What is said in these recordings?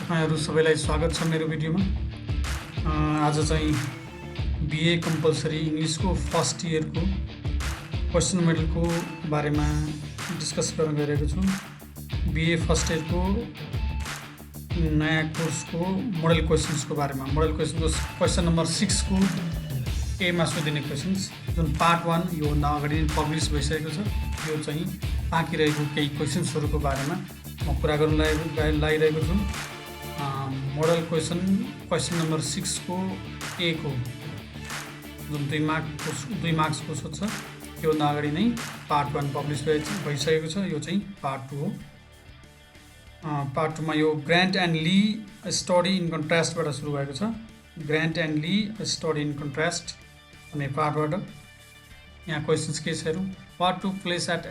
तपाईहरु सबैलाई स्वागत छ मेरो भिडियोमा। आज चाहिँ बीए कम्पलसरी इङ्ग्लिसको फर्स्ट इयरको क्वेसन मोडलको बारेमा डिस्कस गर्न गइरहेको छु। बीए फर्स्ट इयरको नयाँ कोर्सको मोडल क्वेसन्सको बारेमा, मोडल क्वेसनको क्वेसन नम्बर 6 को एमा सोधिने क्वेसन्स जुन पार्ट 1 यो भन्दा अगाडि पब्लिस भइसकेको छ। यो चाहिँ बाँकी रहेको केही क्वेसन्सहरूको बारेमा म कुरा गर्न लागिरहेको छु। मोडल क्वेसन नम्बर 6 को ए को जुन 2 मार्क्सको सोध्छ, योभन्दा अगाडि नै पार्ट 1 पब्लिस भइसकेको छ। यो चाहिँ पार्ट 2 हो। पार्ट 2 मा यो Grant and Lee study in कन्ट्रास्टबाट सुरु भएको छ। Grant and Lee study in contrast भन्ने पार्टबाट यहाँ क्वेसन्स के छ हेरौँ। What took place at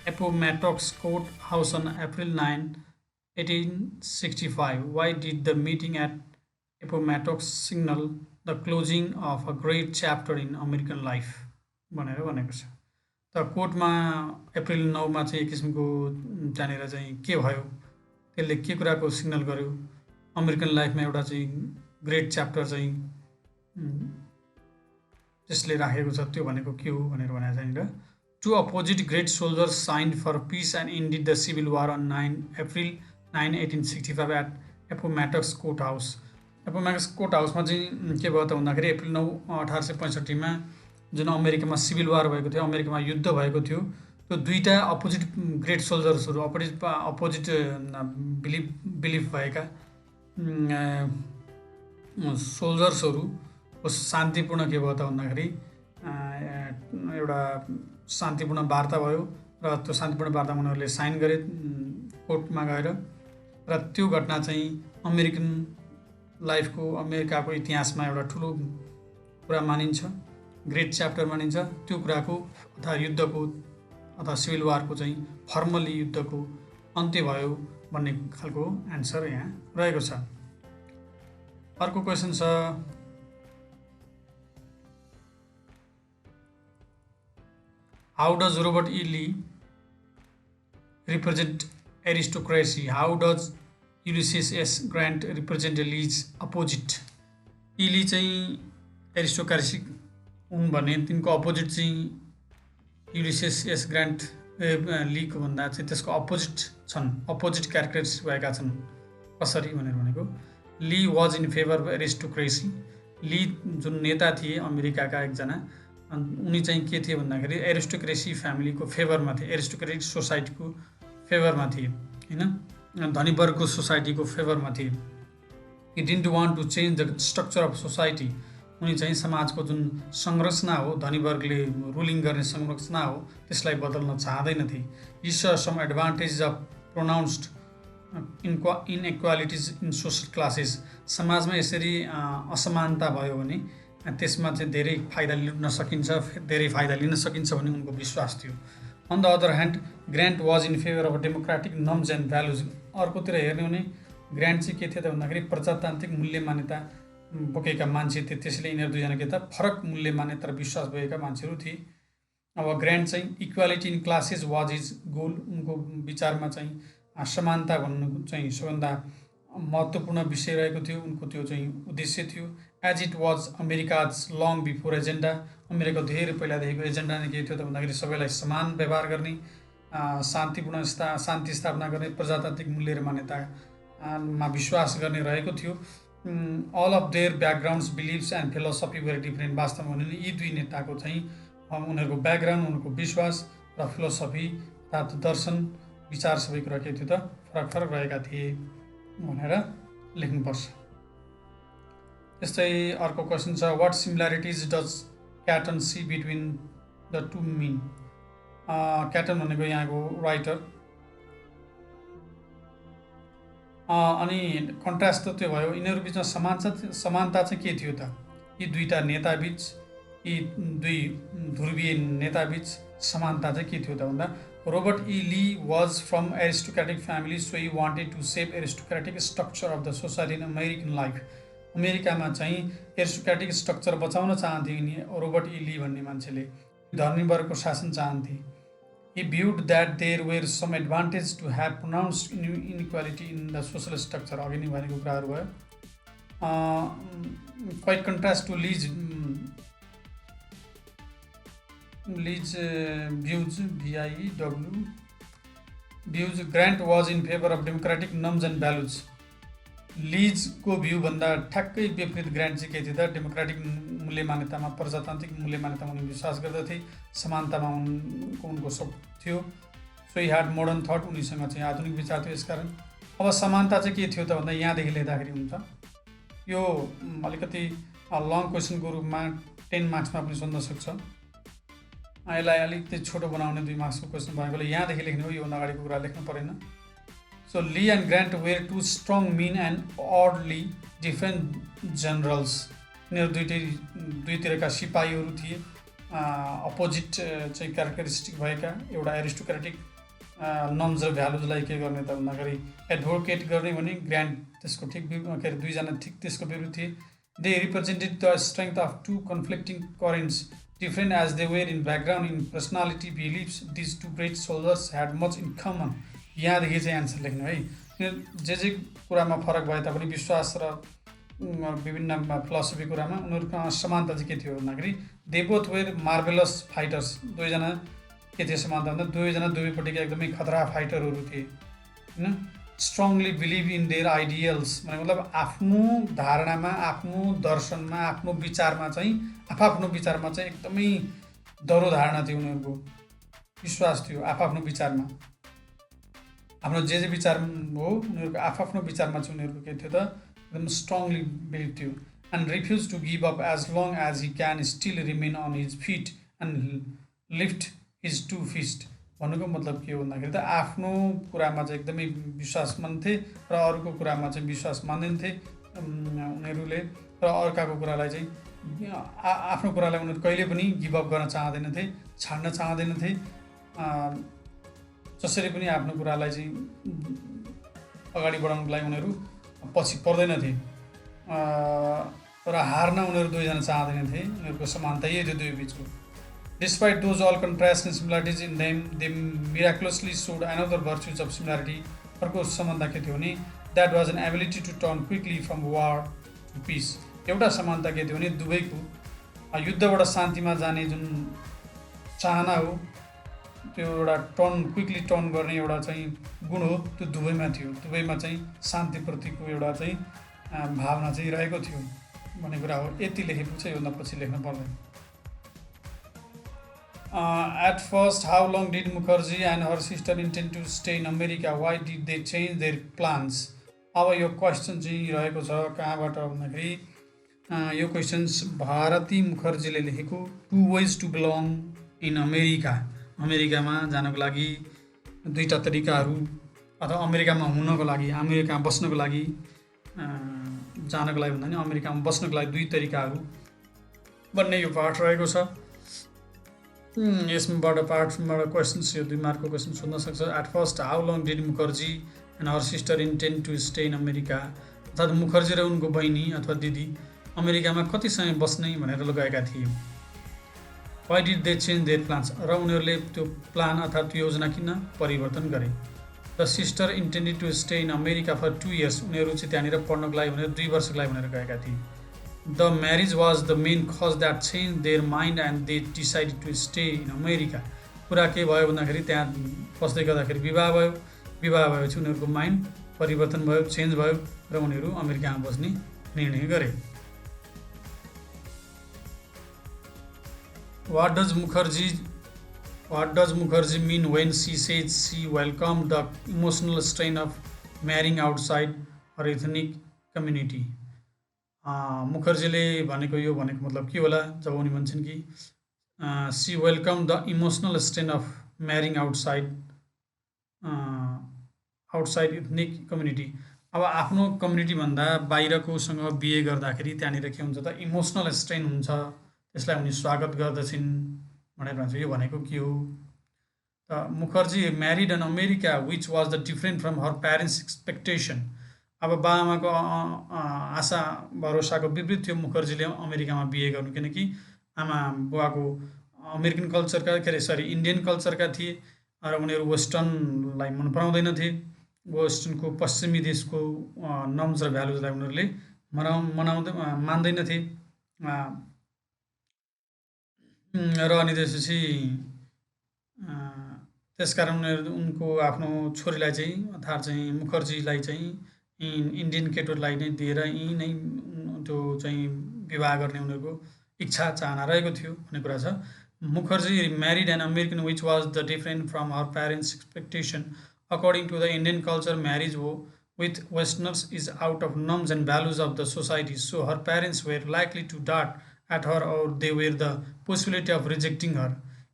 Appomattox Court House on April 9, 1865. Why did the meeting at Appomattox signal the closing of a great chapter in American life? भनेर भनेको छ। त कोर्टमा अप्रिल 9 मा चाहिँ एक किसिमको जानेर चाहिँ के भयो, त्यसले के कुराको सिग्नल गर्यो, अमेरिकन लाइफमा एउटा चाहिँ ग्रेट च्याप्टर चाहिँ त्यसले राखेको छ, त्यो भनेको के हो भनेर भनेको छ नि। Two opposite great soldiers signed for peace and ended the civil war on April 9, 1865 at Appomattox Court House. Appomattox Court House में के भयो त भन्दाखेरि अप्रिल 9, 1865 में जुन अमेरिकामा सिभिल वार भएको थियो, अमेरिकामा युद्ध भएको थियो, त्यो दुईटा अपोजिट ग्रेट सोल्जर्सहरू, अपोजिट बिलिफ भएका सोल्जर्सहरू शान्तिपूर्ण के भयो त भन्दाखेरि एउटा शान्तिपूर्ण वार्ता भयो र त्यो शान्तिपूर्ण वार्तामा उनीहरूले साइन गरे कोर्टमा गएर, र त्यो घटना चाहिँ अमेरिकन लाइफको, अमेरिकाको इतिहासमा एउटा ठुलो कुरा मानिन्छ, ग्रेट च्याप्टर मानिन्छ। त्यो कुराको अथवा युद्धको अथवा सिभिल वारको चाहिँ फर्मली युद्धको अन्त्य भयो भन्ने खालको एन्सर यहाँ रहेको छ। अर्को क्वेसन छ, how does Robert E. Lee represent aristocracy? How does Ulysses S. Grant represent Lee's opposite? E. Lee चाहिँ एरिस्टोक्रेसी हुन् भने तिनको अपोजिट चाहिँ युलिसेस एस ग्रान्ट लीको भन्दा चाहिँ त्यसको अपोजिट छन्, अपोजिट क्यारेक्टर्स भएका छन्। कसरी भनेर भनेको, Lee was in favour of aristocracy. Lee जुन नेता थिए अमेरिकाका एकजना, उनी चाहिँ के थिए भन्दाखेरि एरिस्टोक्रेसी फ्यामिलीको फेभरमा थिए, एरिस्टोक्रेटिक सोसाइटीको फेभरमा थिए, हैन, धनी वर्गको सोसाइटीको फेभरमा थिए। He didn't want to change the structure of society. उनी चाहिँ समाजको जुन संरचना हो, धनी वर्गले रुलिङ गर्ने संरचना हो, त्यसलाई बदल्न चाहँदैनथे। He saw some advantage of pronounced inequalities in social classes. समाजमा यसरी असमानता भयो भने त्यसमा चाहिँ धेरै फाइदा लिन सकिन्छ, धेरै फाइदा लिन सकिन्छ भन्ने उनको विश्वास थियो। On the other hand Grant was in favour of democratic norms and values. अर्कोतिर हेर्ने भने ग्रान्ट चाहिँ के थियो त भन्दाखेरि प्रजातान्त्रिक मूल्य मान्यता बोकेका मान्छे थिए, त्यसैले यिनीहरू दुईजना के त फरक मूल्य मान्यता र विश्वास भएका मान्छेहरू थिए। अब ग्रान्ट चाहिँ equality in classes was his goal. उनको विचारमा चाहिँ समानता भन्नु चाहिँ सबभन्दा महत्त्वपूर्ण विषय रहेको थियो, उनको त्यो चाहिँ उद्देश्य थियो। As it was America's long before agenda. अमेरिका धेरै पहिलादेखिको एजेन्डा नै के थियो त भन्दाखेरि सबैलाई समान व्यवहार गर्ने, शान्ति स्थापना गर्ने, प्रजातान्त्रिक मूल्य र मान्यतामा विश्वास गर्ने रहेको थियो। All of their backgrounds, beliefs and philosophy were different. वास्तवमा भने यी दुई नेताको चाहिँ उनीहरूको ब्याकग्राउन्ड, उनीहरूको विश्वास र फिलोसफी अर्थात् दर्शन, विचार सबै कुरा के थियो त फरक फरक रहेका थिए भनेर लेख्नुपर्छ। त्यस्तै अर्को क्वेसन छ, what similarities does Catton see between the two men. Catton भनेको यहाँको राइटर, अनि कन्ट्रास्ट त त्यो भयो। यिनीहरू बिचमा समानता चाहिँ के थियो त, यी दुईटा नेता बीच, यी दुई ध्रुवीय नेता बीच समानता चाहिँ के थियो त भन्दा, Robert E Lee was from aristocratic family, so he wanted to save aristocratic structure of the society in American life. अमेरिकामा चाहिँ एरिस्टोक्रेटिक स्ट्रक्चर बचाउन चाहन्थे यिनी रोबर्ट ई ली भन्ने मान्छेले, धनी वर्गको शासन चाहन्थे। He viewed that there were some advantage to have pronounced inequality in the social structure. अघि नै भनेको कुराहरू भयो. Quite contrast to Lee's views, VIEW views, Grant was in favor of democratic norms and values. लिजको view भन्दा ठ्याक्कै विपरीत grant चाहिँ के थियो त डेमोक्रेटिक मूल्य मान्यतामा प्रजातान्त्रिक मूल्य मान्यतामा उनी विश्वास गर्दथे समानतामा उनको सब थियो so Hee had modern thought उनीसँग चाहिँ आधुनिक विचार थियो यसकारण अब समानता चाहिँ के थियो त भन्दा यहाँदेखि लिँदाखेरि हुन्छ यो अलिकति लङ क्वेसनको रूपमा 10 मार्क्समा पनि सोध्न सक्छ यसलाई अलिकति छोटो बनाउने 2 मार्क्सको क्वेसन भएकोले यहाँदेखि लेख्ने हो योभन्दा अगाडिको कुरा लेख्नु परेन So Lee and Grant were two strong, mean and oddly different generals. यिनीहरू दुईतिरका सिपाहीहरू थिए अपोजिट चाहिँ क्यारेक्टरिस्टिक भएका एउटा एरिस्टोक्रेटिक नर्म्स र भ्यालुजलाई के गर्ने त भन्दाखेरि एडभोकेट गर्ने भने ग्रान्ट त्यसको ठिक के अरे दुईजना ठिक त्यसको विरुद्ध थिए they represented the strength of two conflicting currents different as they were in background in personality beliefs these two great soldiers had much in common यहाँदेखि चाहिँ एन्सर लेख्नु है जे कुरामा फरक भए तापनि विश्वास र विभिन्न फिलोसफी कुरामा उनीहरूको समानता चाहिँ के थियो भन्दाखेरि दे बोथ वेयर मार्भेलस फाइटर्स दुईजना के थियो समानता भन्दा दुवैजना दुवैपट्टिका एकदमै खतरा फाइटरहरू थिए होइन strongly believe in their ideals मतलब आफ्नो धारणामा आफ्नो दर्शनमा आफ्नो विचारमा चाहिँ आफ्नो विचारमा चाहिँ एकदमै दह्रो धारणा थियो उनीहरूको विश्वास थियो आफ्नो विचारमा आफ्नो जे विचार हो उनीहरूको आफ्नो विचारमा चाहिँ उनीहरूको के थियो त एकदम स्ट्रङली बिलिभ थियो and refuse to give up as long as he can still remain on his feet and lift his two fist भन्नुको मतलब के हो भन्दाखेरि त आफ्नो कुरामा चाहिँ एकदमै विश्वास मान्थे र अरूको कुरामा चाहिँ विश्वास मान्दैनथे उनीहरूले र अर्काको कुरालाई चाहिँ आफ्नो कुरालाई उनीहरू कहिले पनि गिभ अप गर्न चाहँदैनथे छाड्न चाहँदैनथे जसरी पनि आफ्नो कुरालाई चाहिँ अगाडि बढाउनको लागि उनीहरू पछि पर्दैनथे र हार्न उनीहरू दुईजना चाहँदैनथे उनीहरूको समानता यही थियो दुई बिचको despite those all contrast and similarities in them they miraculously showed another virtues of similarity अर्को सम्बन्ध के थियो भने that was an ability to turn quickly from war to peace एउटा समानता के थियो भने दुवैको युद्धबाट शान्तिमा जाने जुन चाहना हो त्यो एउटा क्विकली टर्न गर्ने एउटा चाहिँ गुण हो त्यो दुवैमा थियो दुवैमा चाहिँ शान्तिप्रतिको एउटा चाहिँ भावना चाहिँ रहेको थियो भन्ने कुरा हो यति लेखेपछि योभन्दा पछि लेख्न पर्दैन at first how long did Mukherjee and her sister intend to stay in America why did they change their plans अब यो क्वेसन चाहिँ रहेको छ कहाँबाट भन्दाखेरि यो क्वेसन्स भारती मुखर्जीले लेखेको two ways to belong in America अमेरिकामा जानको लागि दुईटा तरिकाहरू अथवा अमेरिकामा हुनको लागि अमेरिकामा बस्नको लागि जानको लागि भन्दा नि अमेरिकामा बस्नको लागि दुई तरिकाहरू भन्ने यो पाठ रहेको छ यसबाट पाठबाट क्वेसन्स यो 2 मार्कको क्वेसन सोध्न सक्छ at first how long did Mukherjee and her sister intend to stay in America अर्थात् मुखर्जी र उनको बहिनी अथवा दिदी अमेरिकामा कति समय बस्ने भनेर गएका थिए why did they change their plans र उनीहरूले त्यो प्लान अर्थात् योजना किन परिवर्तन गरे the sister intended to stay in America for 2 years उनीहरू चाहिँ त्यहाँनिर पढ्नको लागि भनेर 2 वर्षको लागि भनेर गएका थिए the marriage was the main cause that change their mind and they decided to stay in America कुरा के भयो भन्दाखेरि त्यहाँ बस्दै गर्दाखेरि विवाह भएपछि उनीहरूको माइन्ड परिवर्तन भयो चेन्ज भयो र उनीहरू अमेरिकामा बस्ने निर्णय गरे What does Mukherjee mean when she says she welcomed the emotional strain of marrying outside her ethnic community? मुखर्जीले भनेको यो भनेको मतलब के होला जब उनी भन्छन् कि she welcomed the emotional strain of marrying outside ethnic community. अब आफ्नो कम्युनिटी भन्दा बाहिरकोसँग बिहे गर्दाखेरि त्यहाँनिर के हुन्छ त इमोसनल स्ट्रेन हुन्छ त्यसलाई उनी स्वागत गर्दछिन् भनेर भन्छ यो भनेको के हो त Mukherjee married in America which was the different from her parents expectation अब बाआमाको आशा भरोसाको विपरीत थियो मुखर्जीले अमेरिकामा बिहे गर्नु किनकि आमा बुवाको अमेरिकन कल्चरका के अरे इन्डियन कल्चरका थिए र उनीहरू वेस्टर्नलाई मन पराउँदैनथे। वेस्टर्नको पश्चिमी देशको नर्म्स र भ्यालुजलाई उनीहरूले मान्दैनथे। र अनि त्यसपछि त्यसकारण उनको आफ्नो छोरीलाई चाहिँ अर्थात् चाहिँ मुखर्जीलाई चाहिँ इन्डियन केटोलाई नै दिएर यहीँ नै त्यो चाहिँ विवाह गर्ने उनीहरूको इच्छा चाहना रहेको थियो भन्ने कुरा छ। Mukherjee married an American which was the different from her parents expectation according to the Indian culture marriage हो with Westerners is out of norms and values of the society. So her parents were likely to dart at her or they were the possibility of rejecting her.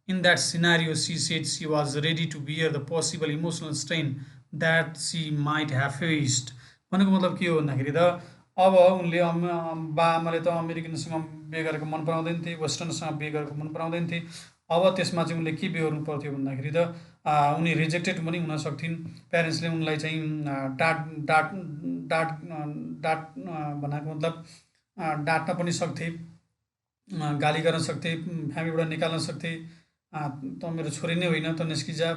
In that scenario, she said she was ready to bear the possible emotional strain that she might have faced. भनेको मतलब के हो भन्दाखेरि त अब उनले बाआमाले त अमेरिकनसँग बिहे गरेको मन पराउँदैन थिए, वेस्टर्नसँग बिहे गरेको मन पराउँदैन थिए। अब त्यसमा चाहिँ उनले के बिहोर्नु पर्थ्यो भन्दाखेरि त उनी रिजेक्टेड पनि हुन सक्थिन्। प्यारेन्ट्सले उनलाई चाहिँ डाँट डाँट डाँट डाँट भनेको मतलब डाँट्न पनि सक्थे, गाली गर्न सक्थे, फ्यामिलीबाट निकाल्न सक्थे। त मेरो छोरी नै होइन त निस्किजा,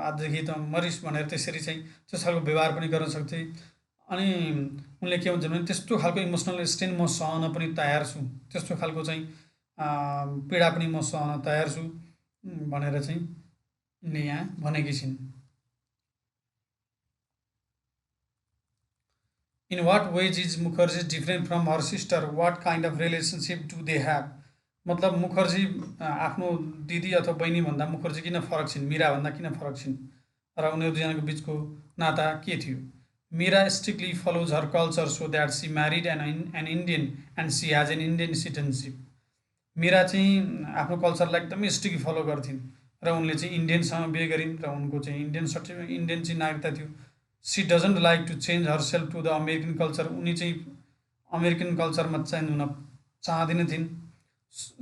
आजदेखि त मरिस् भनेर त्यसरी चाहिँ त्यस्तो खालको व्यवहार पनि गर्न सक्थे। अनि उनले के भन्छन् भने त्यस्तो खालको इमोसनल स्ट्रेन म सहन पनि तयार छु, त्यस्तो खालको चाहिँ पीडा पनि म सहन तयार छु भनेर चाहिँ उनले यहाँ भनेकी छिन्। In what ways is Mukherjee different from her sister? What kind of relationship do they have? मतलब मुखर्जी आफ्नो दिदी अथवा बहिनी भन्दा मुखर्जी किन फरक छिन्, मीरा भन्दा किन फरक छिन् र उनीहरू दुईजनाको बिचको नाता के थियो? Meera strictly follows her culture so that she married an Indian and she has an Indian citizenship. Meera चाहिँ आफ्नो कल्चरलाई एकदमै स्ट्रिक्टली फलो गर्थिन् र उनले चाहिँ इन्डियनसँग बिहे गरिन् र उनको चाहिँ इन्डियन चाहिँ नागरिकता थियो। She doesn't like to change herself to the American culture, उनी चाहिँ अमेरिकन कल्चरमा चेन्ज हुन चाहँदैनथिन्।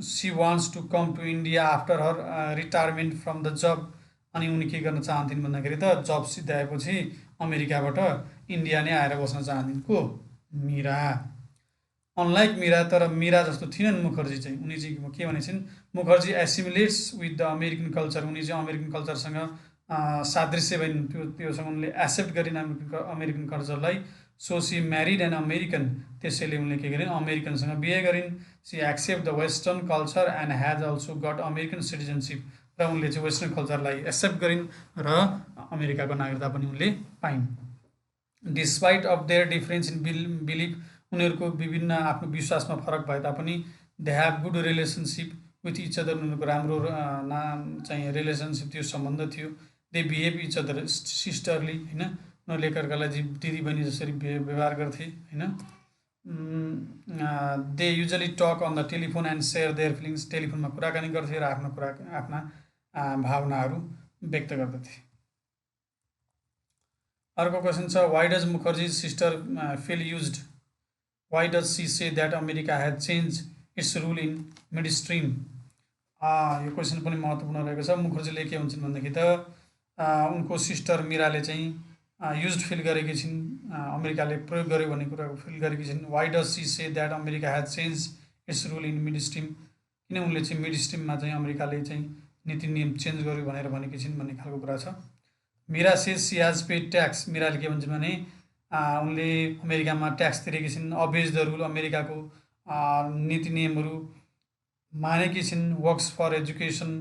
She wants to come to India after her retirement from the job, अनि उनी के गर्न चाहन्थिन् भन्दाखेरि त जब सिद्ध्याएपछि अमेरिकाबाट इन्डिया नै आएर बस्न चाहन्थिन्। को? मीरा। अनलाइक मीरा, तर मीरा जस्तो थिएनन् मुखर्जी चाहिँ। उनी चाहिँ के भनेछन्, Mukherjee assimilates with the American culture, उनी चाहिँ अमेरिकन कल्चरसँग सादृश्य भइन्, त्योसँग उनले एक्सेप्ट गरिन् अमेरिकन कल्चरलाई। So she married an American, त्यसैले उनले के गरिन्, अमेरिकनसँग बिहे गरिन्। She accept the western culture and has also got American citizenship, र उनले चाहिँ वेस्टर्न कल्चरलाई एक्सेप्ट गरिन् र अमेरिकाको नागरिकता पनि उनले पाइन्। Despite of their difference in belief, उनीहरूको विभिन्न आफ्नो विश्वासमा फरक भए तापनि they have good relationship with each other, उनीहरूको राम्रो चाहिँ रिलेसनसिप थियो, सम्बन्ध थियो। They behave each other sisterly, होइन, उनीहरूले एकअर्कालाई दिदी बहिनी जसरी व्यवहार गर्थे, होइन। They usually talk on the telephone and share their feelings, टेलिफोनमा कुराकानी गर्थे र आफ्ना भावनाहरू व्यक्त गर्दथे। अर्को क्वेसन छ, why does Mukherjee sister feel used? Why does she say that America has change its rule in mid stream? यो क्वेसन पनि महत्त्वपूर्ण रहेको छ। मुखर्जीले के भन्छन् भन्दाखेरि त उनको सिस्टर मीराले चाहिँ युज्ड फिल गरेकी छिन्, अमेरिकाले प्रयोग गर्यो भन्ने कुराको फिल गरेकी छिन्। Why does she say that America has change its rule in mid stream? किन उनले चाहिँ मिड स्ट्रिममा चाहिँ अमेरिकाले चाहिँ नीति नियम चेन्ज गर्यो भनेर भनेकी छिन् भन्ने खालको कुरा छ। Meera says she has paid tax, मीराले के भन्छन् भने उनले अमेरिकामा ट्याक्स तिरेकी छिन्। अबेज द रुल, अमेरिकाको नीति नियमहरू मानेकी छिन्। वर्क्स फर एजुकेसन,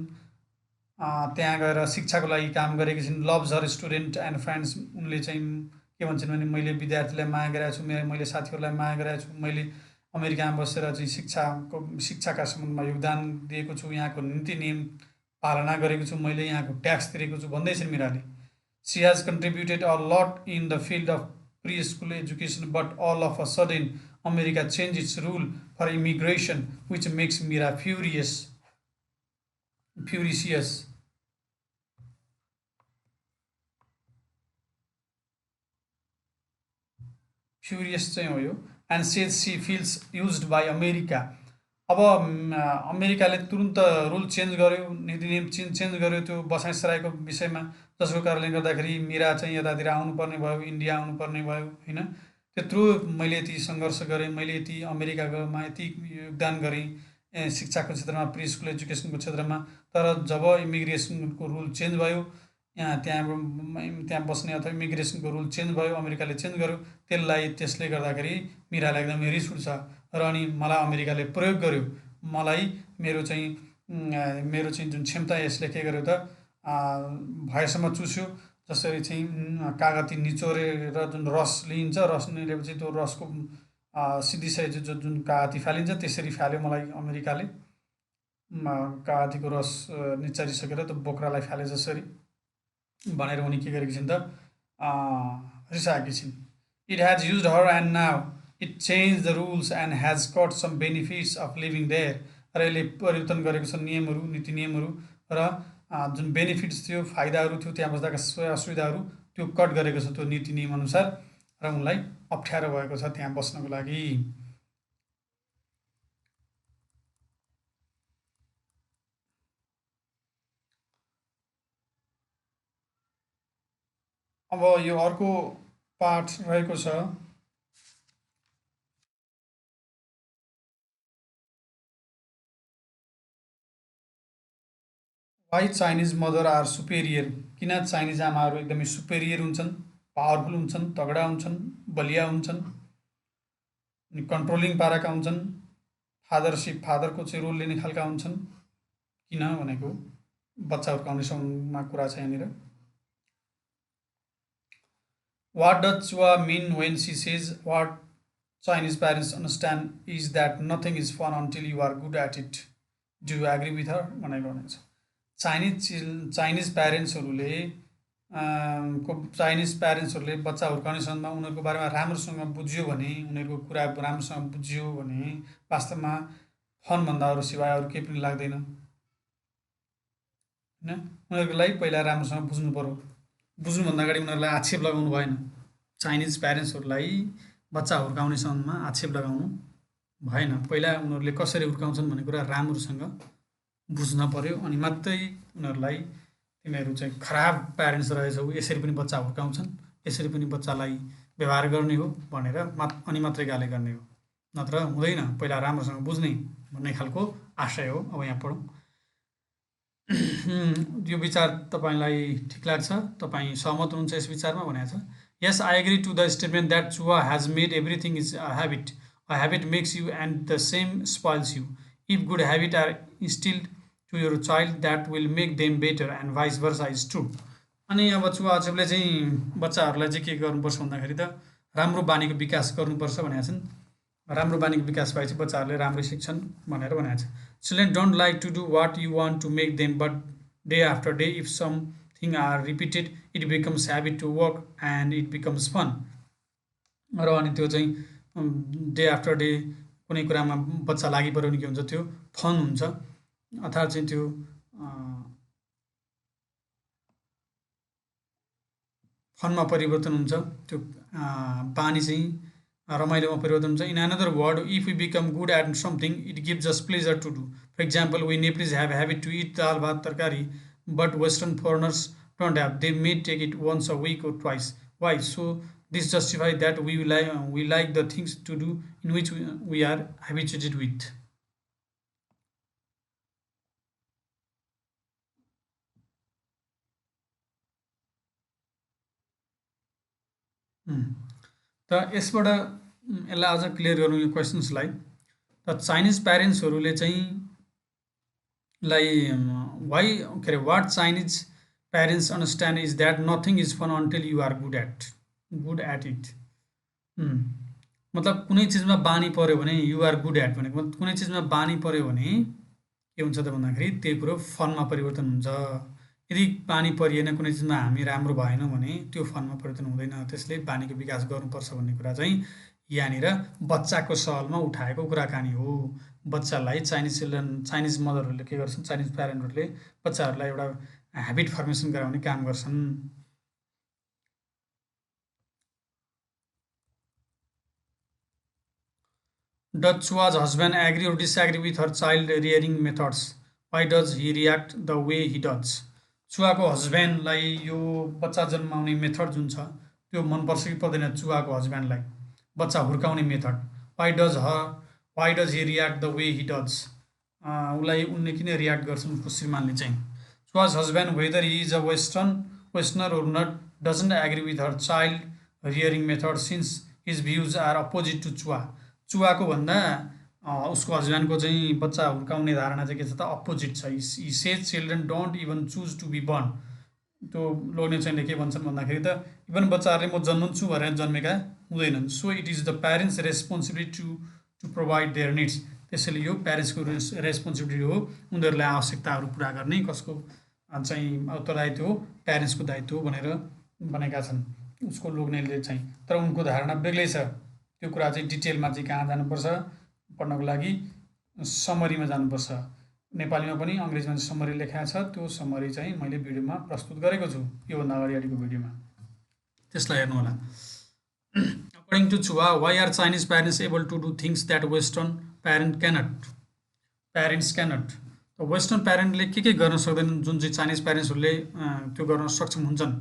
त्यहाँ गएर शिक्षाको लागि काम गरेकी छिन्। Loves her student and friends, उनले चाहिँ के भन्छन् भने मैले विद्यार्थीलाई माया गरेको छु, मैले साथीहरूलाई माया गरेको छु, मैले अमेरिकामा बसेर चाहिँ शिक्षाका सम्बन्धमा योगदान दिएको छु, यहाँको नीति नियम पालना गरेको छु, मैले यहाँको ट्याक्स तिरेको छु भन्दै छिन् मीराले। She has contributed a lot in the field of preschool education but all of a sudden America change its rule for immigration which makes Meera furious. चाहिँ हो यो। And says she feels used by America. अब अमेरिकाले तुरुन्त rule change गर्यो, नीति नियम change गर्यो त्यो बसाइसराईको विषयमा, जसको कारणले गर्दाखेरि मीरा चाहिँ यतातिर आउनुपर्ने भयो, इन्डिया आउनुपर्ने भयो, होइन। त्यत्रो मैले यति सङ्घर्ष गरेँ, मैले यति अमेरिकामा यति योगदान गरेँ शिक्षाको क्षेत्रमा, प्री स्कुल एजुकेसनको क्षेत्रमा, तर जब इमिग्रेसनको रुल चेन्ज भयो त्यहाँ बस्ने अथवा इमिग्रेसनको रुल चेन्ज भयो, अमेरिकाले चेन्ज गर्यो। त्यसले गर्दाखेरि मिरालाई एकदमै रिस उठ्छ र अनि मलाई अमेरिकाले प्रयोग गर्यो। मलाई मेरो चाहिँ जुन क्षमता यसले के गर्यो त भएसम्म चुस्यो। जसरी चाहिँ कागती निचोरेर जुन रस लिइन्छ, रस निलेपछि त्यो रसको सिद्धिसकेपछि जुन कागती फालिन्छ त्यसरी फाल्यो मलाई अमेरिकाले। कागतीको रस निचारिसकेर त्यो बोक्रालाई फाले जसरी भनेर उनी के गरेकी छिन् त रिसाएकी छिन्। It has used her and now it change the rules and has cut some benefits of living there. र यसले परिवर्तन गरेको छ नियमहरू, नीति नियमहरू र जुन बेनिफिट्स थियो, फाइदाहरू थियो, त्यहाँ बस्दाका सुविधाहरू त्यो कट गरेको छ त्यो नीति नियम अनुसार र उनलाई अप्ठ्यारो भएको छ त्यहाँ बस्नको लागि। अब यो अर्को पाठ रहेको छ। Why Chinese mother are superior. किन चाइनिज आमाहरू एकदमै सुपेरियर हुन्छन्, पावरफुल हुन्छन्, तगडा हुन्छन्, बलिया हुन्छन्, अनि कन्ट्रोलिङ पाराका हुन्छन्, फादरको चाहिँ रोल लिने खालका हुन्छन्। किन भनेको बच्चा हुर्काउनेसम्ममा कुरा छ यहाँनिर। What does Chua mean when she says what Chinese parents understand is that nothing is fun until you are good at it. Do you agree with her भनेको छ। चाइनिज प्यारेन्ट्सहरूले बच्चा हुर्काउनेसम्म उनीहरूको बारेमा राम्रोसँग बुझ्यो भने, उनीहरूको कुरा राम्रोसँग बुझ्यो भने वास्तवमा फनभन्दा अरू सिवाय अरू केही पनि लाग्दैन होइन। उनीहरूको लागि पहिला राम्रोसँग बुझ्नु पर्यो। बुझ्नुभन्दा अगाडि उनीहरूलाई आक्षेप लगाउनु भएन। चाइनिज प्यारेन्ट्सहरूलाई बच्चा हुर्काउनेसम्ममा आक्षेप लगाउनु भएन। पहिला उनीहरूले कसरी हुर्काउँछन् भन्ने कुरा राम्रोसँग बुझ्न पर्यो, अनि मात्रै उनीहरूलाई तिमीहरू चाहिँ खराब प्यारेन्ट्स रहेछौ, यसरी पनि बच्चा हुर्काउँछन्, यसरी पनि बच्चालाई व्यवहार गर्ने हो भनेर अनि मात्रै गाली गर्ने हो, नत्र हुँदैन। पहिला राम्रोसँग बुझ्ने भन्ने खालको आशय हो। अब यहाँ पढौँ। यो विचार तपाईँलाई ठिक लाग्छ, तपाईँ सहमत हुनुहुन्छ यस विचारमा भनेको छ। Yes I agree to the statement that Chua has made everything is a habit. A habit makes you and the same spoils you. If good habit are instilled to your child that will make them better and vice versa is true. अनि अब चुवा अचेबले चाहिँ बच्चाहरूलाई चाहिँ के गर्नुपर्छ भन्दाखेरि त राम्रो बानीको विकास गर्नुपर्छ भनेका छन्। राम्रो बानीको विकास भएपछि बच्चाहरूले राम्रै सिक्छन् भनेर भनेको छ। Children don't like to do what you want to make them, but day after day if something are repeated it becomes habit to work and it becomes fun. र अनि त्यो चाहिँ डे आफ्टर डे कुनै कुरामा बच्चा लागि पऱ्यो भने के हुन्छ, त्यो फन हुन्छ अर्थात् चाहिँ त्यो फनमा परिवर्तन हुन्छ, त्यो बानी चाहिँ रमाइलोमा परिवर्तन हुन्छ। In another word, if we become good at something it gives us pleasure to do. For example, we Nepalese have habit to eat dal bhat tarkari, but western foreigners don't have. They may take it once a week or twice. Why? So this justify that we like the things to do in which we are habituated with. त यसबाट यसलाई अझ clear गरौँ यो क्वेसन्सलाई। त Chinese प्यारेन्ट्सहरूले चाहिँ why के अरे what Chinese parents understand is that nothing is fun until you are good at it. मतलब कुनै चिजमा बानी पऱ्यो भने यु आर गुड एट भनेको मतलब कुनै चिजमा बानी पऱ्यो भने के हुन्छ त भन्दाखेरि त्यही कुरो फनमा परिवर्तन हुन्छ। यदि बानी परिएन कुनै चिजमा हामी राम्रो भएनौँ भने त्यो फनमा परिवर्तन हुँदैन। त्यसले बानीको विकास गर्नुपर्छ भन्ने कुरा चाहिँ यहाँनिर बच्चाको सहलमा उठाएको कुराकानी हो। बच्चालाई चाइनिज मदरहरूले के गर्छन्, चाइनिज प्यारेन्टहरूले बच्चाहरूलाई एउटा ह्याबिट फर्मेसन गराउने काम गर्छन्। Does Chua's husband agree or disagree with her child rearing methods? Why does he react the way he does? चुवाको हस्बेन्डलाई यो बच्चा जन्माउने मेथड जुन छ त्यो मनपर्छ कि पर्दैन चुवाको हस्बेन्डलाई, बच्चा हुर्काउने method? Why does he react the way he does? उनले किन रियाक्ट गर्छन् उसको श्रीमानले चाहिँ? Chua's husband whether he is a Questioner or not doesn't agree with her child rearing method since his views are opposite to चुवा चुवाको भन्दा उसको हस्बेन्डको चाहिँ बच्चा हुर्काउने धारणा चाहिँ के छ त अपोजिट छ he says children don't even choose to be born त्यो लोग्ने चाहिँले के भन्छन् भन्दाखेरि त इभन बच्चाहरूले म जन्मन्छु भनेर जन्मेका हुँदैनन् so it is the parents responsibility to provide their needs त्यसैले यो प्यारेन्ट्सको रेस्पोन्सिबिलिटी हो उनीहरूलाई आवश्यकताहरू पुरा गर्ने कसको चाहिँ उत्तरदायित्व हो प्यारेन्ट्सको दायित्व हो भनेर भनेका छन् उसको लोग्नेले चाहिँ तर उनको धारणा बेग्लै छ त्यो कुरा चाहिँ डिटेलमा चाहिँ कहाँ जानुपर्छ पढ्नको लागि समरीमा जानुपर्छ नेपालीमा पनि अङ्ग्रेजीमा समरी लेखाएको छ त्यो समरी चाहिँ मैले भिडियोमा प्रस्तुत गरेको छु योभन्दा अगाडिको भिडियोमा त्यसलाई हेर्नु होला According to Chua, why are Chinese parents able to do things that Western parents cannot? त वेस्टर्न प्यारेन्टले के गर्न सक्दैनन् जुन चाहिँ चाइनिज प्यारेन्ट्सहरूले त्यो गर्न सक्षम हुन्छन्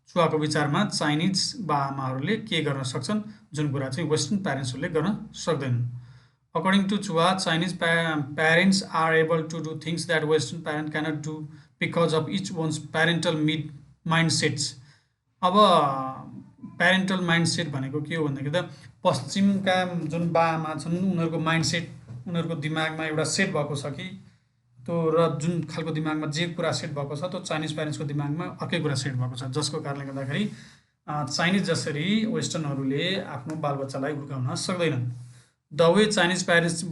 चुवाको विचारमा चाइनिज बाआमाहरूले के गर्न सक्छन् जुन कुरा चाहिँ वेस्टर्न प्यारेन्ट्सहरूले गर्न सक्दैनन् According to Chua, Chinese parents are able to do things that Western parents cannot do because of each one's parental mindsets. अब प्यारेन्टल माइन्डसेट भनेको के हो भन्दाखेरि त पश्चिमका जुन बाआमा छन् उनीहरूको माइन्डसेट उनीहरूको दिमागमा एउटा सेट भएको छ कि त्यो र जुन खालको दिमागमा जे कुरा सेट भएको छ त्यो चाइनिज प्यारेन्ट्सको दिमागमा अर्कै कुरा सेट भएको छ जसको कारणले गर्दाखेरि चाइनिज जसरी वेस्टर्नहरूले आफ्नो बालबच्चालाई हुर्काउन सक्दैनन् the way Chinese parents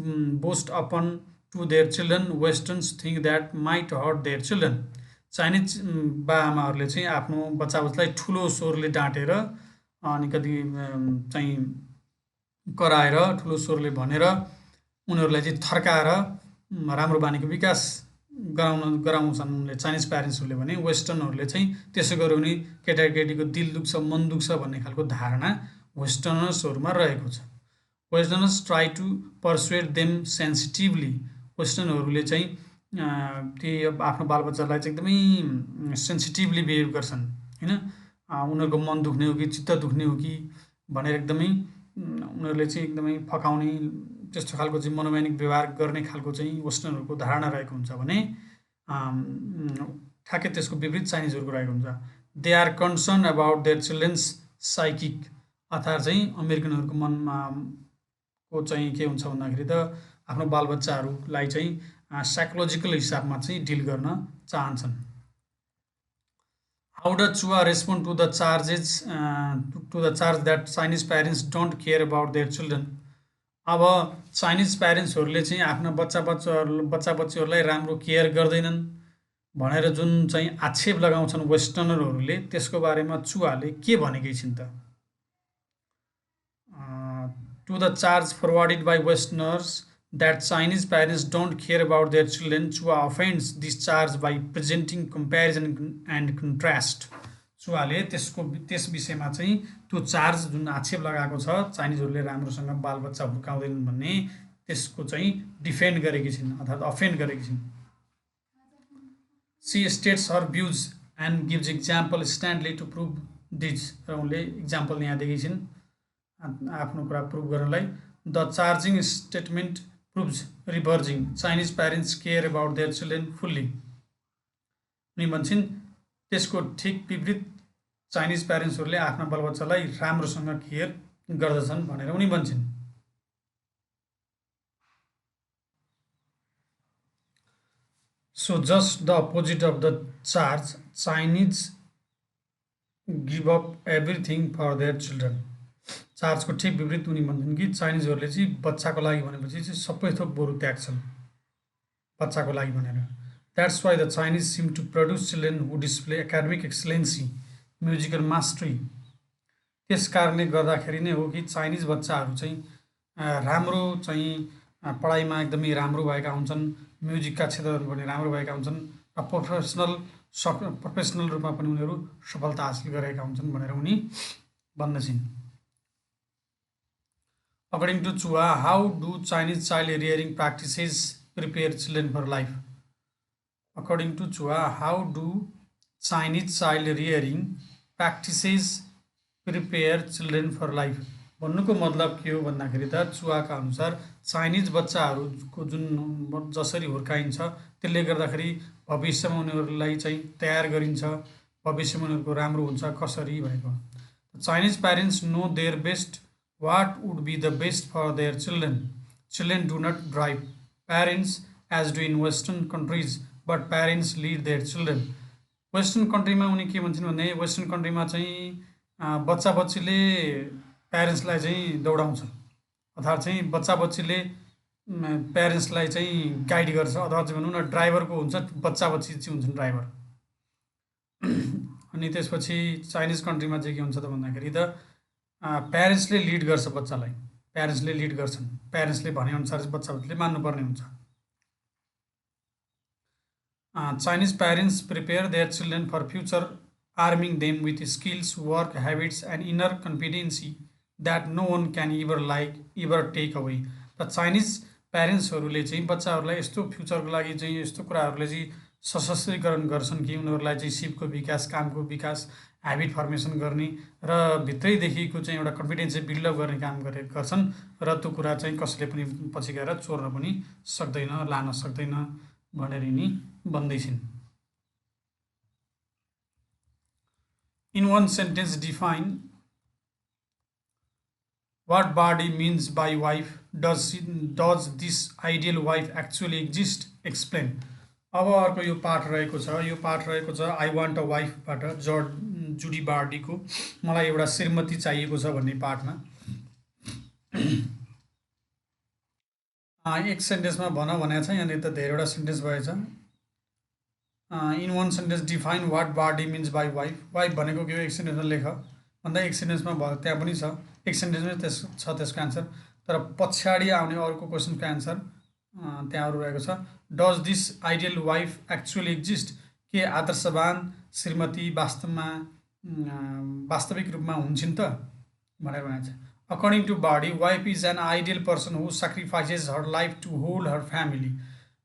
boast upon to their children westerns think that might hurt their children Chinese बाआमाहरूले चाहिँ आफ्नो बच्चालाई ठुलो स्वरले डाँटेर अनि कति चाहिँ कराएर ठुलो स्वरले भनेर उनीहरूलाई चाहिँ थर्काएर राम्रो बानीको विकास गराउँछन् उनले चाइनिज प्यारेन्ट्सहरूले भने वेस्टर्नहरूले चाहिँ त्यसो गर्यो भने केटाकेटीको दिल दुख्छ मन दुख्छ भन्ने खालको धारणा वेस्टर्नर्सहरूमा रहेको छ westerners try to persuade them sensitively वेस्टर्नहरूले चाहिँ ती आफ्नो बालबच्चालाई चाहिँ एकदमै सेन्सिटिभली बिहेभ गर्छन् होइन उनीहरूको मन दुख्ने हो कि चित्त दुख्ने हो कि भनेर एकदमै उनीहरूले चाहिँ एकदमै फकाउने त्यस्तो खालको चाहिँ मनोवैज्ञानिक व्यवहार गर्ने खालको चाहिँ वेस्टर्नहरूको धारणा रहेको हुन्छ भने ठ्याक्कै त्यसको विपरीत चाइनिजहरूको रहेको हुन्छ they are concern about their children's psychic अर्थात् चाहिँ अमेरिकनहरूको मनमा को चाहिँ के हुन्छ भन्दाखेरि त आफ्नो बालबच्चाहरूलाई चाहिँ साइकोलोजिकल हिसाबमा चाहिँ डिल गर्न चाहन्छन् how does Chua respond to the charge that Chinese parents don't care about their children अब चाइनिज प्यारेन्ट्सहरूले चाहिँ आफ्ना बच्चाबच्चीहरूलाई राम्रो केयर गर्दैनन् भनेर जुन चाहिँ आक्षेप लगाउँछन् वेस्टर्नरहरूले त्यसको बारेमा चुवाले के भनेकै छिन् त to the charge forwarded by westerners that Chinese parents don't care about their children, Chua offends this charge by presenting comparison and contrast. चुवाले त्यस विषयमा चाहिँ त्यो चार्ज जुन आक्षेप लगाएको छ चाइनिजहरूले राम्रोसँग बालबच्चा हुर्काउँदैनन् भन्ने त्यसको चाहिँ डिफेन्ड गरेकी छिन् अर्थात् अफेन्ड गरेकी छिन् she states her views and gives example instantly to prove this र उनले इक्जाम्पल यहाँ दिएकी छिन् आफ्नो कुरा प्रुभ गर्नलाई the charging statement proves reversing Chinese parents care about their children fully नि भन्छन् त्यसको ठिक विपरीत चाइनिज प्यारेन्ट्सहरूले आफ्ना बालबच्चालाई राम्रोसँग केयर गर्दछन् भनेर उनी भन्छन् so just the opposite of the charge Chinese give up everything for their children चार्जको ठिक विपरीत उनी भन्छन् कि चाइनिजहरूले चाहिँ बच्चाको लागि भनेपछि चाहिँ सबै थोक बरु त्याग्छन् बच्चाको लागि भनेर that's why the Chinese seem to produce children who display academic excellency musical mastery त्यस कारणले गर्दाखेरि नै हो कि चाइनिज बच्चाहरू चाहिँ राम्रो चाहिँ पढाइमा एकदमै राम्रो भएका हुन्छन् म्युजिकका क्षेत्रहरू पनि राम्रो भएका हुन्छन् र प्रोफेसनल रूपमा पनि उनीहरू सफलता हासिल गरेका हुन्छन् भनेर उनी भन्दछन् According to Chua, how do Chinese child rearing practices prepare children for life? According to Chua, how do Chinese child rearing practices prepare children for life? भन्नुको मतलब के हो भन्दाखेरि त चुवाका अनुसार चाइनिज बच्चाहरूको जुन जसरी हुर्काइन्छ त्यसले गर्दाखेरि भविष्यमा उनीहरूलाई चाहिँ तयार गरिन्छ भविष्यमा उनीहरूको राम्रो हुन्छ कसरी भनेको। Chinese parents know their best what would be the best for their children. Children do not drive parents as do in western countries but parents lead their children. Western कन्ट्रीमा उनी के भन्छन् भने वेस्टर्न कन्ट्रीमा चाहिँ बच्चा बच्चीले प्यारेन्ट्सलाई चाहिँ दौडाउँछन् अर्थात् चाहिँ बच्चा बच्चीले प्यारेन्ट्सलाई चाहिँ गाइड गर्छ अथवा चाहिँ भनौँ न ड्राइभरको हुन्छ बच्चा बच्ची चाहिँ हुन्छन् ड्राइभर। अनि त्यसपछि चाइनिज कन्ट्रीमा चाहिँ के हुन्छ त भन्दाखेरि त प्यारेन्ट्सले लिड गर्छ बच्चालाई, प्यारेन्ट्सले लिड गर्छन्, प्यारेन्ट्सले भनेअनुसार चाहिँ बच्चा बच्चीले मान्नुपर्ने हुन्छ। Chinese parents prepare their children for future, arming them with skills, work habits, and inner competency that no one can ever take away. र चाइनिज प्यारेन्ट्सहरूले चाहिँ बच्चाहरूलाई यस्तो फ्युचरको लागि चाहिँ यस्तो कुराहरूले चाहिँ सशस्त्रीकरण गर्छन् कि उनीहरूलाई चाहिँ सिपको विकास, कामको विकास, ह्याबिट फर्मेसन गर्ने र भित्रैदेखिको चाहिँ एउटा कन्फिडेन्स बिल्डअप गर्ने काम गर्छन् र त्यो कुरा चाहिँ कसैले पनि पछि गएर चोर्न पनि सक्दैन, लान सक्दैन भनेर यिनी भन्दैछिन्। In one sentence, define what body means by wife. Does this ideal wife actually exist? Explain. अब अर्को यो पाठ रहेको छ आई वान्ट अ वाइफबाट जुडी बार्डीको मलाई एउटा श्रीमती चाहिएको छ भन्ने पाठमा एक सेन्टेन्समा भन भनेको छ। यहाँनिर त धेरैवटा सेन्टेन्स भएछ। In one sentence define what Brady means by wife. Wife भनेको के हो एक सेन्टेन्समा लेख भन्दा एक सेन्टेन्समा भयो, त्यहाँ पनि छ एक सेन्टेन्समै त्यसको एन्सर। तर पछाडि आउने अर्को क्वेसनको एन्सर त्यहाँ अरू रहेको छ। Does this ideal wife actually exist? के आदर्शवान श्रीमती वास्तविक रूपमा हुन्छन् त भनेर भनेको छ। According to Badi, wife is an ideal person who sacrifices her life to hold her family.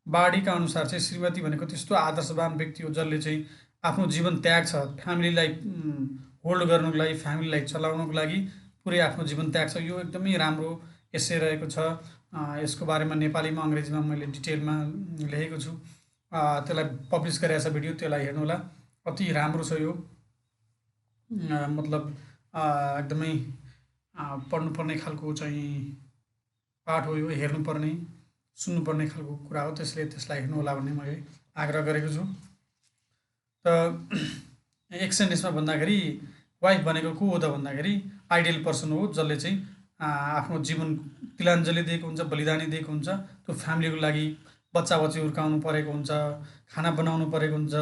बाडीका अनुसार चाहिँ श्रीमती भनेको त्यस्तो आदर्शवान व्यक्ति हो जसले चाहिँ आफ्नो जीवन त्याग छ फ्यामिलीलाई होल्ड गर्नुको लागि, फ्यामिलीलाई चलाउनुको लागि पुरै आफ्नो जीवन त्याग छ। यो एकदमै राम्रो एसे रहेको छ। यसको बारेमा नेपालीमा अङ्ग्रेजीमा मैले डिटेलमा लेखेको छु, त्यसलाई पब्लिस गरेको छ भिडियो, त्यसलाई हेर्नु होला। अति राम्रो छ यो, मतलब एकदमै पढ्नुपर्ने खालको चाहिँ पाठ हो यो, हेर्नुपर्ने सुन्नुपर्ने खालको कुरा हो, त्यसले त्यसलाई हेर्नु होला भन्ने मैले आग्रह गरेको छु। त एक सेन्टेन्समा भन्दाखेरि वाइफ भनेको को हो त भन्दाखेरि आइडियल पर्सन हो जसले चाहिँ आफ्नो जीवन तिलाञ्जली दिएको हुन्छ, बलिदानी दिएको हुन्छ, त्यो फ्यामिलीको लागि बच्चा बच्ची हुर्काउनु परेको हुन्छ, खाना बनाउनु परेको हुन्छ,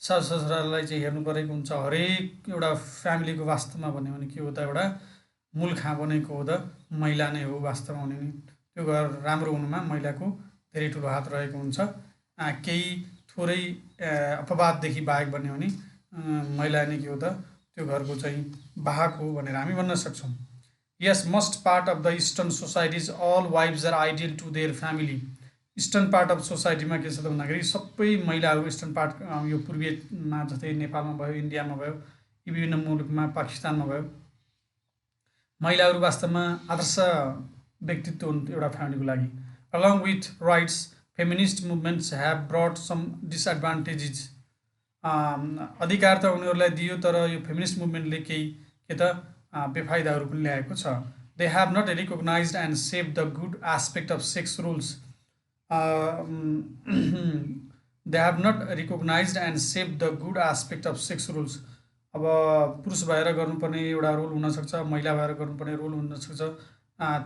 ससुरालाई चाहिँ हेर्नु परेको हुन्छ। हरेक एउटा फ्यामिलीको वास्तवमा भन्यो भने के हो त एउटा मूल खा बनेको हो त महिला नै हो वास्तवमा हुने नि। त्यो घर राम्रो हुनुमा महिलाको धेरै ठुलो हात रहेको हुन्छ। केही थोरै अपवाददेखि बाहेक भन्यो भने महिला नै के हो त त्यो घरको चाहिँ वाहक हो भनेर हामी भन्न सक्छौँ। यस most part of the eastern societies all wives are ideal to their family. Eastern part of सोसाइटीमा के छ त भन्दाखेरि सबै महिलाहरू इस्टर्न पार्ट यो पूर्वीयमा जस्तै नेपालमा भयो, इन्डियामा भयो, यी विभिन्न मुलुकमा, पाकिस्तानमा भयो, महिलाहरू वास्तवमा आदर्श व्यक्तित्व हुन् एउटा फ्यामिलीको लागि। Along with rights feminist movements have brought some disadvantages. अधिकार त उनीहरूलाई दियो तर यो फेमिनिस्ट मुभमेन्टले केही के त बेफाइदाहरू पनि ल्याएको छ। They have not recognized and save the good aspect of sex roles. They have not recognized and save the good aspect of sex roles. अब पुरुष भएर गर्नुपर्ने एउटा रोल हुनसक्छ, महिला भएर गर्नुपर्ने रोल हुनसक्छ,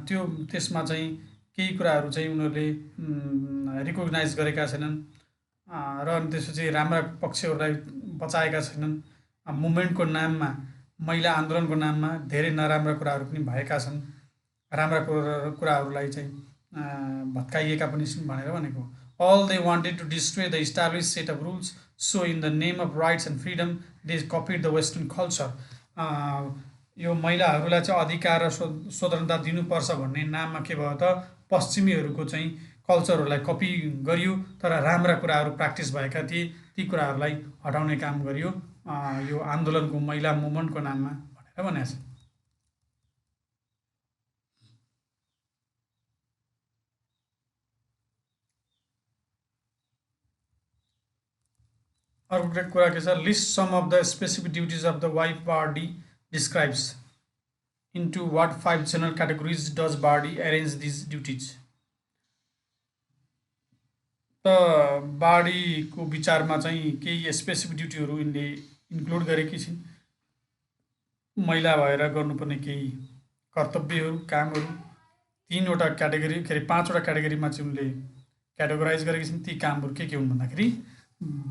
त्यो त्यसमा चाहिँ केही कुराहरू चाहिँ उनीहरूले रिकग्नाइज गरेका छैनन् र अनि त्यसपछि राम्रा पक्षहरूलाई बचाएका छैनन्। मुभमेन्टको नाममा, महिला आन्दोलनको नाममा धेरै नराम्रा कुराहरू पनि भएका छन्, राम्रा कुराहरूलाई चाहिँ भत्काइएका पनि छन् भनेर भनेको। All they wanted to destroy the established set of rules, so in the name of rights and freedom they copied the Western culture. यो महिलाहरूलाई चाहिँ अधिकार र स्वतन्त्रता दिनुपर्छ भन्ने नाममा के भयो त पश्चिमीहरूको चाहिँ कल्चरहरूलाई कपी गरियो, तर राम्रा कुराहरू प्र्याक्टिस भएका थिए ती कुराहरूलाई हटाउने काम गरियो यो आन्दोलनको महिला मुभमेन्टको नाममा भनेर भनेको छ। अर्को कुरा के छ, list some of the specific duties of the wife Brady describes into what 5 general categories does Brady arrange these duties. त बाडीको विचारमा चाहिँ केही स्पेसिफिक ड्युटीहरू यिनले इन्क्लुड गरेकी छिन्। महिला भएर गर्नुपर्ने केही कर्तव्यहरू, कामहरू 3वटा क्याटेगोरी के अरे 5वटा क्याटेगोरीमा चाहिँ उनले क्याटेगोराइज गरेकी छिन्। ती कामहरू के हुन् भन्दाखेरि,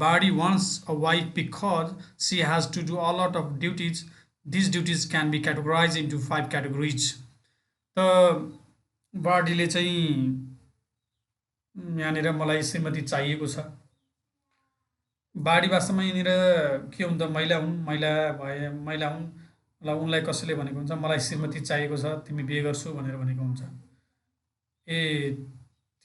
Brady wants a wife because she has to do a lot of duties. This duties can be categorize into 5 categories. त बाडीले चाहिँ यहाँनिर मलाई श्रीमती चाहिएको छ। बाडी वास्तवमा यहाँनिर के हुन्छ, महिला हुन्, महिला हुन् ल, उनलाई कसैले भनेको हुन्छ मलाई श्रीमती चाहिएको छ, तिमी बिहे गर्छु भनेर भनेको हुन्छ। ए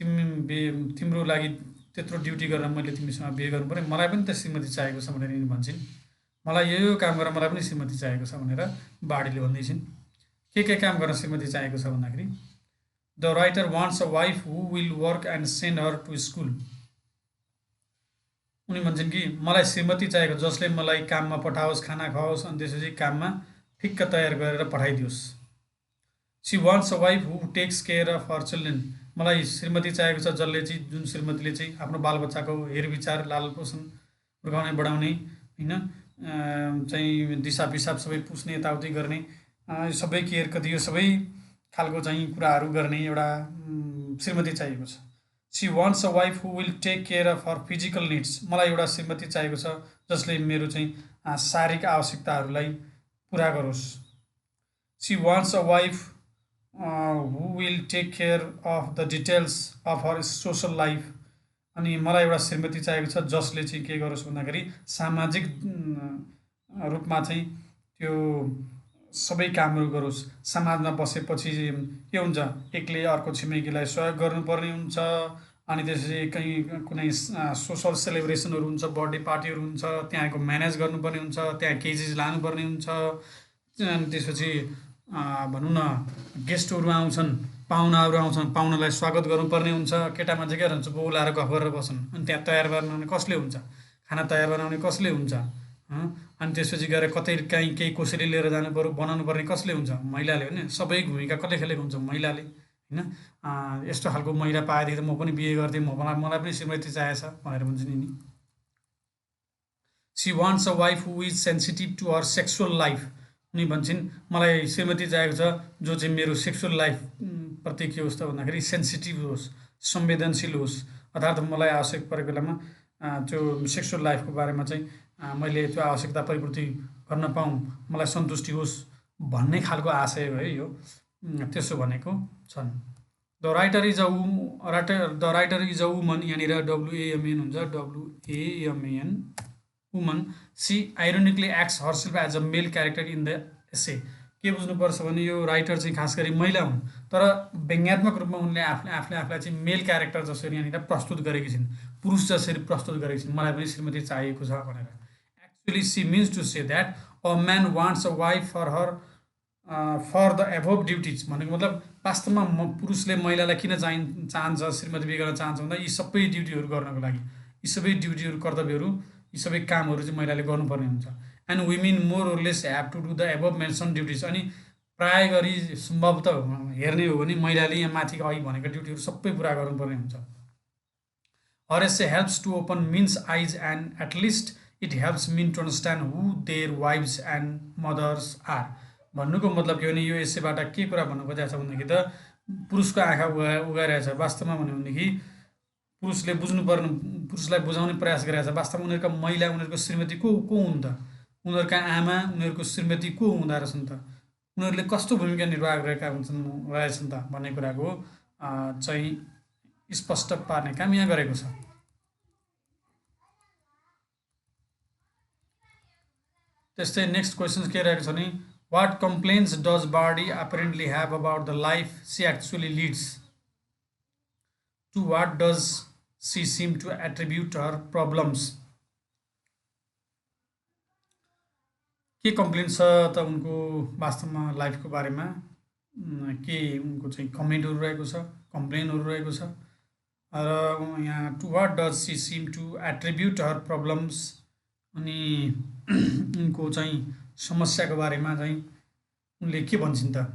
तिम्रो लागि त्यत्रो ड्युटी गरेर मैले तिमीसँग बिहे गर्नु पऱ्यो, मलाई पनि त श्रीमती चाहिएको छ भनेर यिनी भन्छन्। मलाई यो काम गरेर मलाई पनि श्रीमती चाहिएको छ भनेर बाडीले भन्दैछिन्। के काम गर्न श्रीमती चाहिएको छ भन्दाखेरि, the writer wants a wife who will work and send her to school. उनी भन्छन् कि मलाई श्रीमती चाहिएको जसले मलाई काममा पठाओस्, खाना खुवाओस्, अनि त्यसपछि काममा ठिक्क तयार गरेर पठाइदियोस्। She wants a wife who takes care of her children. मलाई श्रीमती चाहिएको छ जसले चाहिँ, जुन श्रीमतीले चाहिँ आफ्नो बालबच्चाको हेरविचार, लालन पोषण, हुर्काउने, बढाउने, होइन, चाहिँ दिसा पिसाब सबै पुस्ने, यताउति गर्ने, सबै केयर कति यो सबै खालको चाहिँ कुराहरू गर्ने एउटा श्रीमती चाहिएको छ। She wants a wife who will take care of her physical needs. मलाई एउटा श्रीमती चाहिएको छ जसले मेरो चाहिँ शारीरिक आवश्यकताहरूलाई पुरा गरोस्। She wants a wife who will take care of the details of her social life. अनि मलाई एउटा श्रीमती चाहिएको छ जसले चाहिँ के गरोस् भन्दाखेरि, सामाजिक रूपमा चाहिँ त्यो सबै कामहरू गरोस्। समाजमा बसेपछि के हुन्छ, एकले अर्को छिमेकीलाई सहयोग गर्नुपर्ने हुन्छ, अनि त्यसपछि कहीँ कुनै सोसल सेलिब्रेसनहरू हुन्छ, बर्थडे पार्टीहरू हुन्छ, त्यहाँको म्यानेज गर्नुपर्ने हुन्छ, त्यहाँ केही चिज लानुपर्ने हुन्छ। अनि त्यसपछि भनौँ न गेस्टहरू आउँछन्, पाहुनाहरू आउँछन्, पाहुनालाई स्वागत गर्नुपर्ने हुन्छ। केटा मान्छे के रहन्छ, बोलाएर गफ गरेर बस्छन्। अनि त्यहाँ तयार बनाउने कसले हुन्छ, खाना तयार बनाउने कसले हुन्छ, अनि त्यसपछि गएर कतै काहीँ केही कोसेली लिएर जानु पऱ्यो, बनाउनु पर्ने कसले हुन्छ, महिलाले। होइन, सबै भूमिका कसले खेलेको हुन्छ, महिलाले। होइन, यस्तो खालको महिला पाएदेखि त म पनि बिहे गर्थेँ, मलाई पनि श्रीमती चाहिएछ भनेर भन्छन् नि। She wants a wife who is sensitive to her sexual life. उनी भन्छन् मलाई श्रीमती चाहिएको छ जो चाहिँ मेरो सेक्सुअल लाइफ प्रति के होस् त भन्दाखेरि सेन्सिटिभ होस्, संवेदनशील होस्। अर्थात् मलाई आवश्यक परेको बेलामा त्यो सेक्सुअल लाइफको बारेमा चाहिँ मैले त्यो आवश्यकता परिपूर्ति गर्न पाऊँ, मलाई सन्तुष्टि होस् भन्ने खालको आशय हो है यो। त्यसो भनेको छन्। The writer is a woman, यहाँनिर WAMN हुन्छ, WAMAN, woman. She ironically acts herself as a male character in the essay. के बुझ्नुपर्छ भने यो राइटर चाहिँ खास गरी महिला हुन्, तर व्यङ्ग्यात्मक रूपमा उनले आफूलाई चाहिँ मेल क्यारेक्टर जसरी यहाँनिर प्रस्तुत गरेकी छिन्, पुरुष जसरी प्रस्तुत गरेकी छिन्, मलाई पनि श्रीमती चाहिएको छ भनेर। Actually she means to say that a man wants a wife for the above duties. भनेको मतलब वास्तवमा पुरुषले महिलालाई किन चाहन्छ, श्रीमती बिहे गर्न चाहन्छ भन्दा यी सबै ड्युटीहरू गर्नको लागि, यी सबै ड्युटीहरू, कर्तव्यहरू, यी सबै कामहरू चाहिँ महिलाले गर्नुपर्ने हुन्छ। And women more or less have to do the above mention duties. अनि प्राय गरी सम्भवतः हेर्ने हो भने महिलाले यहाँ माथि अघि भनेको ड्युटीहरू सबै पुरा गर्नुपर्ने हुन्छ। RSA helps to open men's eyes and at least it helps men to understand who their wives and mothers are. भन्नुको मतलब के भने यो यसैबाट के कुरा भन्नु खोजेको छ भन्दाखेरि त पुरुषको आँखा उगाइरहेछ। वास्तवमा भन्यो भनेदेखि पुरुषले पुरुषलाई बुझाउने प्रयास गरिरहेछ। वास्तवमा उनीहरूका महिला, उनीहरूको श्रीमती को हुन् त, उनीहरूका आमा, उनीहरूको श्रीमती को हुँदो रहेछन् त, उनीहरूले कस्तो भूमिका निर्वाह रहेछन् त भन्ने कुराको चाहिँ स्पष्ट पार्ने काम यहाँ गरेको छ। त्यस्तै नेक्स्ट क्वेसन के रहेको छ भने, what complains does Brady apparently have about the life she actually leads, to what does she seem to attribute her problems. के कम्प्लेन छ त उनको वास्तवमा लाइफको बारेमा, के उनको चाहिँ कमेन्टहरू रहेको छ, कम्प्लेनहरू रहेको छ। र यहाँ to what does she seem to attribute her problems अनि उनको चाहिँ समस्याको बारेमा चाहिँ उनले के भन्छन् त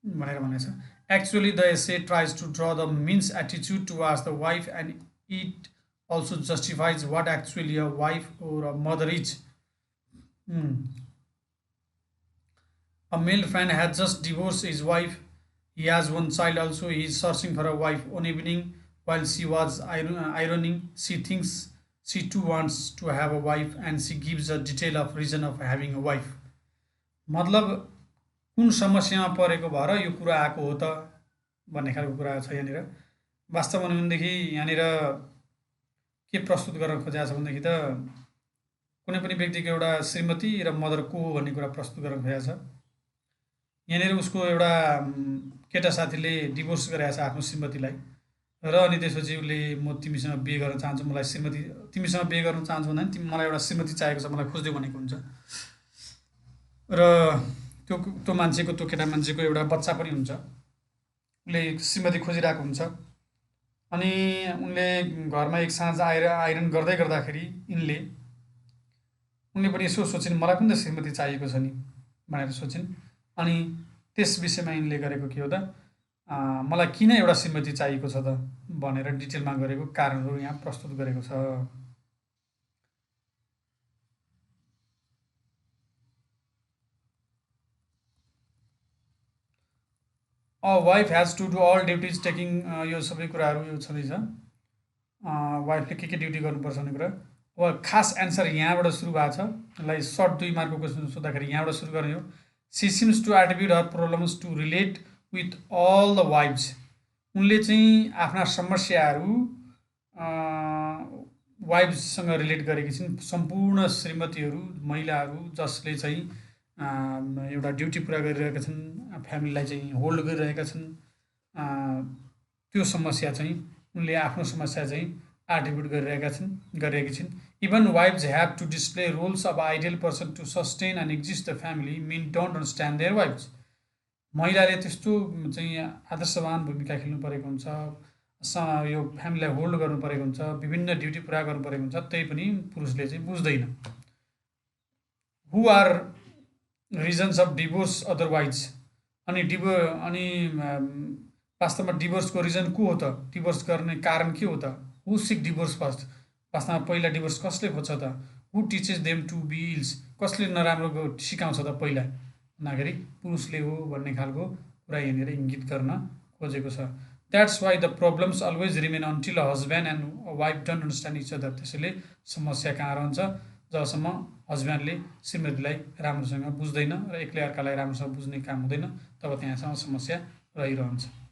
भनेर भनेको छ। Actually the essay tries to draw the men's attitude towards the wife and it also justifies what actually a wife or a mother is. A male friend has just divorced his wife. He has one child also. He is searching for a wife. One evening, while she was ironing, she thinks she too wants to have a wife and she gives a detail of reason of having a wife. मतलब कुन समस्यामा परेको भएर यो कुरा आएको हो त भन्ने खालको कुरा छ यहाँनिर। वास्तवमा भनेदेखि यहाँनिर के प्रस्तुत गर्न खोजेको छ भनेदेखि त कुनै पनि व्यक्तिको एउटा श्रीमती र मदर को हो भन्ने कुरा प्रस्तुत गर्न खोजेको छ। यहाँनिर उसको एउटा केटा साथीले डिभोर्स गरेको छ आफ्नो श्रीमतीलाई र अनि त्यसपछि उसले म तिमीसँग बिहे गर्न चाहन्छु, मलाई श्रीमती तिमीसँग बिहे गर्न चाहन्छु भन्दा तिमी मलाई एउटा श्रीमती चाहिएको छ, मलाई खोज्दै भनेको हुन्छ। र त्यो मान्छेको त्यो केटा मान्छेको एउटा बच्चा पनि हुन्छ, उसले श्रीमती खोजिरहेको हुन्छ। अनि उनले घरमा एक साँझ आएर आइरन गर्दै गर्दाखेरि उनले पनि यसो सोचिन् मलाई पनि त श्रीमती चाहिएको छ नि भनेर सोचिन्। अनि त्यस विषयमा यिनले गरेको के हो त मलाई किन एउटा श्रीमती चाहिएको छ त भनेर डिटेलमा गरेको कारणहरू यहाँ प्रस्तुत गरेको छ। A wife has to do all duties taking, यो सबै कुराहरू यो छँदैछ वाइफले के ड्युटी गर्नुपर्छ भन्ने कुरा। अब खास एन्सर यहाँबाट सुरु भएको छ। यसलाई सर्ट 2 मार्कको क्वेसन सोद्धाखेरि यहाँबाट सुरु गर्ने हो। She seems to attribute her problems to relate with all the wives. उनले चाहिँ आफ्ना समस्याहरू वाइफ्ससँग रिलेट गरेकी छिन्। सम्पूर्ण श्रीमतीहरू महिलाहरू जसले चाहिँ एउटा ड्युटी पुरा गरिरहेका छन्, फ्यामिलीलाई चाहिँ होल्ड गरिरहेका छन्, त्यो समस्या चाहिँ उनले आफ्नो समस्या चाहिँ एट्रिब्युट गरिरहेकी छिन्। Even wives have to display roles of ideal person to sustain and exist the family men don't understand their wives. महिलाले त्यस्तो चाहिँ आदर्शवान भूमिका खेल्नु परेको हुन्छ, यो फ्यामिलीलाई होल्ड गर्नु परेको हुन्छ, विभिन्न ड्युटी पुरा गर्नु परेको हुन्छ, त्यही पनि पुरुषले चाहिँ बुझ्दैन। Who are reasons of divorce otherwise. अनि वास्तवमा डिभोर्सको रिजन को हो त, डिभोर्स गर्ने कारण के हो त। हु सिक डिभोर्स फर्स्ट, वास्तवमा पहिला डिभोर्स कसले खोज्छ त। Who teaches them to be ills, कसले नराम्रो सिकाउँछ त पहिला भन्दाखेरि पुरुषले हो भन्ने खालको कुरा यहाँनिर इङ्गित गर्न खोजेको छ। That's why the problems always remain until a husband and wife don't understand each other. त्यसैले समस्या कहाँ रहन्छ जबसम्म हस्बेन्डले श्रीमतीलाई राम्रोसँग बुझ्दैन र एक्लै अर्कालाई राम्रोसँग बुझ्ने काम हुँदैन, तब त्यहाँसम्म समस्या रहिरहन्छ।